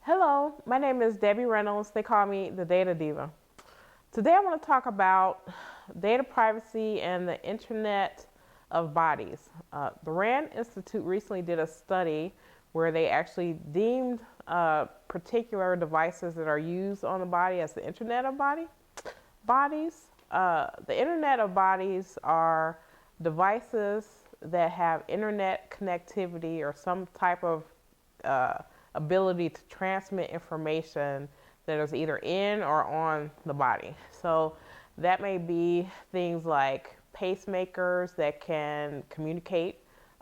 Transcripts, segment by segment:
Hello, my name is Debbie Reynolds. They call me the Data Diva. Today I want to talk about data privacy and the Internet of Bodies. The RAND Institute recently did a study where they actually deemed particular devices that are used on the body as the Internet of Bodies. The Internet of Bodies are devices that have internet connectivity or some type of uh, ability to transmit information that is either in or on the body. So that may be things like pacemakers that can communicate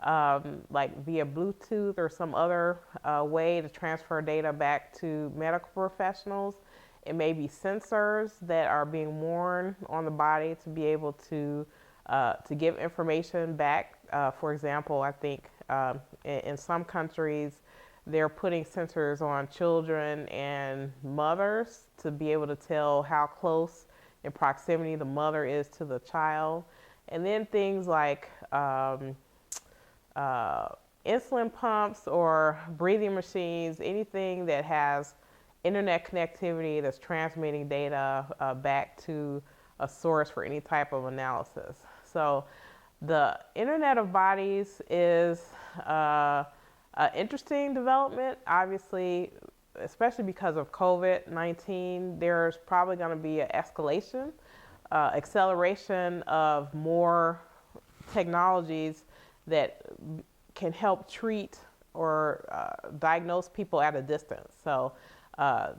like via Bluetooth or some other way to transfer data back to medical professionals. It may be sensors that are being worn on the body to be able to give information back. For example, I think in some countries they're putting sensors on children and mothers to be able to tell how close in proximity the mother is to the child. And then things like insulin pumps or breathing machines, anything that has internet connectivity that's transmitting data back to a source for any type of analysis. So the Internet of Bodies is an interesting development. Obviously, especially because of COVID-19, there's probably going to be an escalation, acceleration of more technologies that can help treat or diagnose people at a distance. So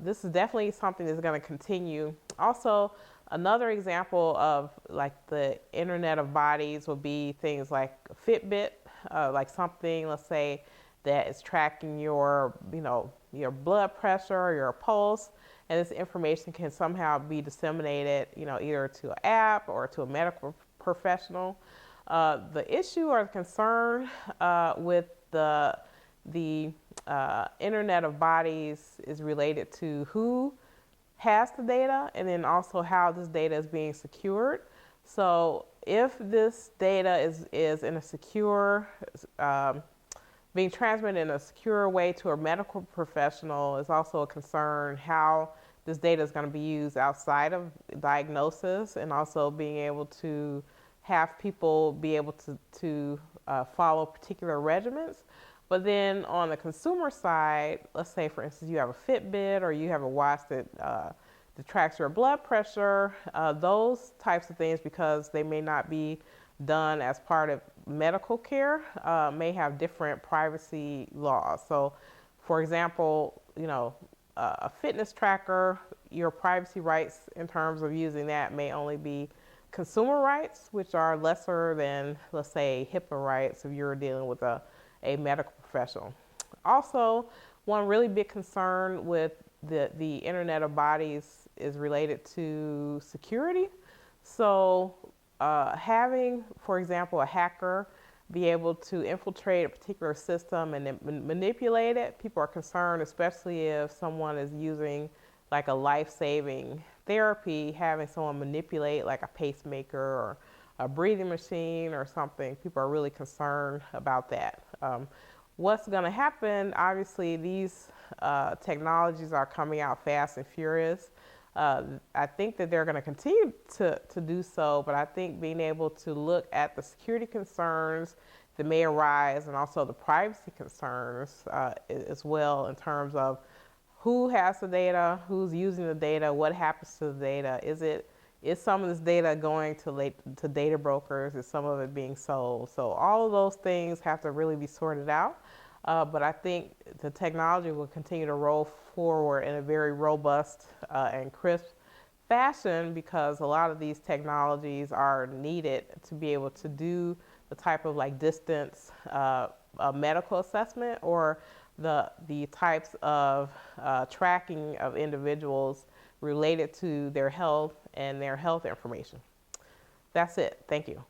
this is definitely something that's going to continue. Also, another example of like the Internet of Bodies would be things like Fitbit, like something, let's say, that is tracking your, your blood pressure, your pulse, and this information can somehow be disseminated, either to an app or to a medical professional. The issue or the concern with the Internet of Bodies is related to who has the data and then also how this data is being secured. So if this data is in a secure, being transmitted in a secure way to a medical professional, is also a concern how this data is going to be used outside of diagnosis, and also being able to have people be able to follow particular regimens. But then on the consumer side, let's say for instance you have a Fitbit or you have a watch that tracks your blood pressure, those types of things, because they may not be done as part of medical care, may have different privacy laws. So for example, a fitness tracker, your privacy rights in terms of using that may only be consumer rights, which are lesser than, let's say, HIPAA rights if you're dealing with a medical professional. Also, one really big concern with the Internet of Bodies is related to security. So having, for example, a hacker be able to infiltrate a particular system and then manipulate it, people are concerned, especially if someone is using like a life-saving therapy, having someone manipulate like a pacemaker or a breathing machine or something. People are really concerned about that. What's going to happen, obviously, these technologies are coming out fast and furious. I think that they're going to continue to do so, but I think being able to look at the security concerns that may arise and also the privacy concerns as well, in terms of who has the data, who's using the data, what happens to the data. Is some of this data going to data brokers? Is some of it being sold? So all of those things have to really be sorted out. But I think the technology will continue to roll forward in a very robust and crisp fashion, because a lot of these technologies are needed to be able to do the type of like distance medical assessment, or the types of tracking of individuals related to their health and their health information. That's it. Thank you.